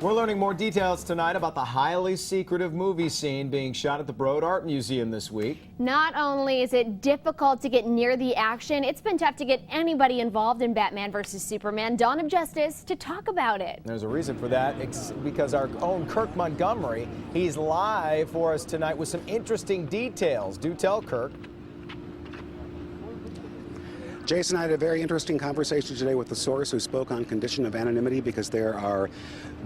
We're learning more details tonight about the highly secretive movie scene being shot at the Broad Art Museum this week. Not only is it difficult to get near the action, it's been tough to get anybody involved in Batman vs. Superman: Dawn of Justice to talk about it. There's a reason for that. It's because our own Kirk Montgomery, he's live for us tonight with some interesting details. Do tell, Kirk. Jason, I had a very interesting conversation today with the source who spoke on condition of anonymity because there are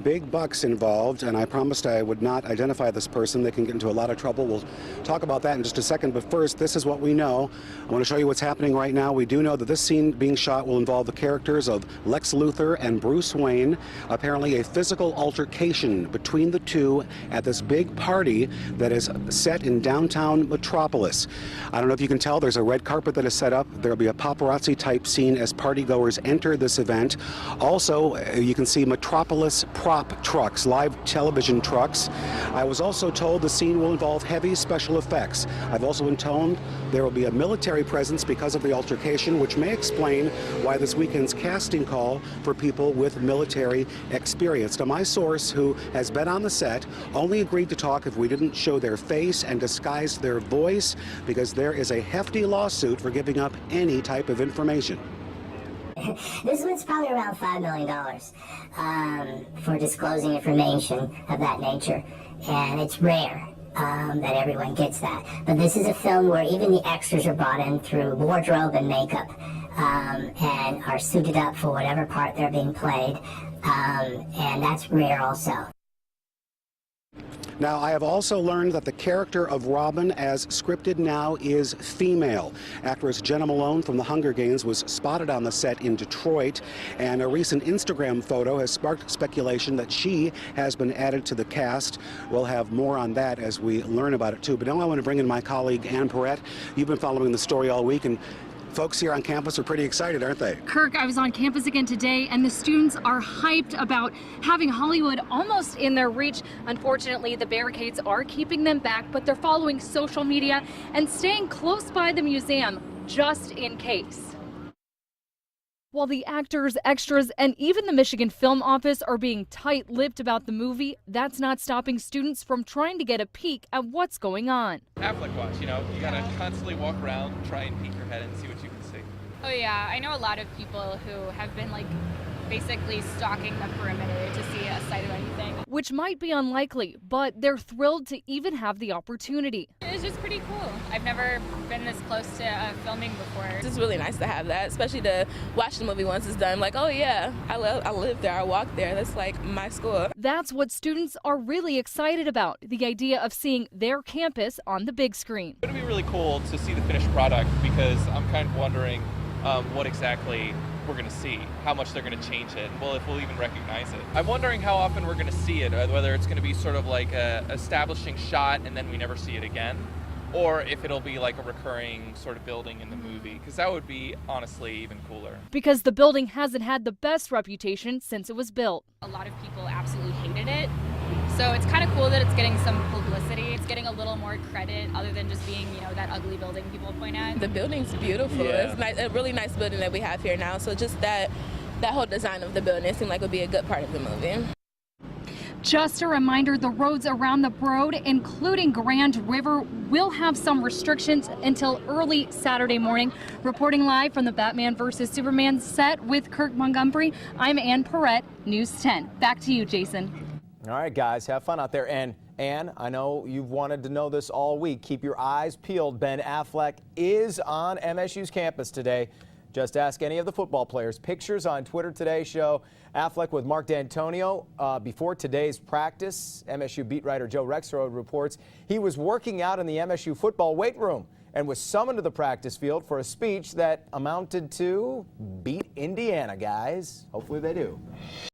big bucks involved, and I promised I would not identify this person. They can get into a lot of trouble. We'll talk about that in just a second, but first, this is what we know. I want to show you what's happening right now. We do know that this scene being shot will involve the characters of Lex Luthor and Bruce Wayne. Apparently a physical altercation between the two at this big party that is set in downtown Metropolis. I don't know if you can tell, there's a red carpet that is set up. There'll be a paparazzi type scene as partygoers enter this event. Also, you can see Metropolis prop trucks, live television trucks. I was also told the scene will involve heavy special effects. I've also been told there will be a military presence because of the altercation, which may explain why this weekend's casting call for people with military experience. Now, my source, who has been on the set, only agreed to talk if we didn't show their face and disguise their voice, because there is a hefty lawsuit for giving up any type of information. This one's probably around $5 million for disclosing information of that nature, and it's rare that everyone gets that. But this is a film where even the extras are brought in through wardrobe and makeup and are suited up for whatever part they're being played, and that's rare also. Now, I have also learned that the character of Robin, as scripted now, is female. Actress Jenna Malone from The Hunger Games was spotted on the set in Detroit, and a recent Instagram photo has sparked speculation that she has been added to the cast. We'll have more on that as we learn about it, too. But now I want to bring in my colleague, Ann Perrette. You've been following the story all week, and folks here on campus are pretty excited, aren't they? Kirk, I was on campus again today, and the students are hyped about having Hollywood almost in their reach. Unfortunately, the barricades are keeping them back, but they're following social media and staying close by the museum just in case. While the actors, extras, and even the Michigan Film Office are being tight-lipped about the movie, that's not stopping students from trying to get a peek at what's going on. Affleck watch, you know, you gotta constantly walk around, try and peek your head and see what you can see. Oh yeah, I know a lot of people who have been basically stalking the perimeter to see a sight of anything. Which might be unlikely, but they're thrilled to even have the opportunity. It's just pretty cool. I've never been this close to filming before. It's just really nice to have that, especially to watch the movie once it's done. Like, oh yeah, I live there, I walk there. That's like my school. That's what students are really excited about, the idea of seeing their campus on the big screen. It would be really cool to see the finished product, because I'm kind of wondering what exactly we're going to see, how much they're going to change it, well, if we'll even recognize it. I'm wondering how often we're going to see it, whether it's going to be sort of like a establishing shot and then we never see it again, or if it'll be like a recurring sort of building in the movie, because that would be honestly even cooler. Because the building hasn't had the best reputation since it was built. A lot of people absolutely hated it, so it's kind of cool that it's getting some publicity. It's getting a little more credit other than just being, that ugly building people point at. The building's beautiful. Yeah. It's nice, a really nice building that we have here now. So just that whole design of the building seemed like it would be a good part of the movie. Just a reminder, the roads around the Broad, including Grand River, will have some restrictions until early Saturday morning. Reporting live from the Batman vs. Superman set with Kirk Montgomery, I'm Ann Perrette, News 10. Back to you, Jason. All right, guys, have fun out there. And Ann, I know you've wanted to know this all week. Keep your eyes peeled. Ben Affleck is on MSU's campus today. Just ask any of the football players. Pictures on Twitter today show Affleck with Mark D'Antonio. Before today's practice, MSU beat writer Joe Rexrode reports he was working out in the MSU football weight room and was summoned to the practice field for a speech that amounted to beat Indiana, guys. Hopefully they do.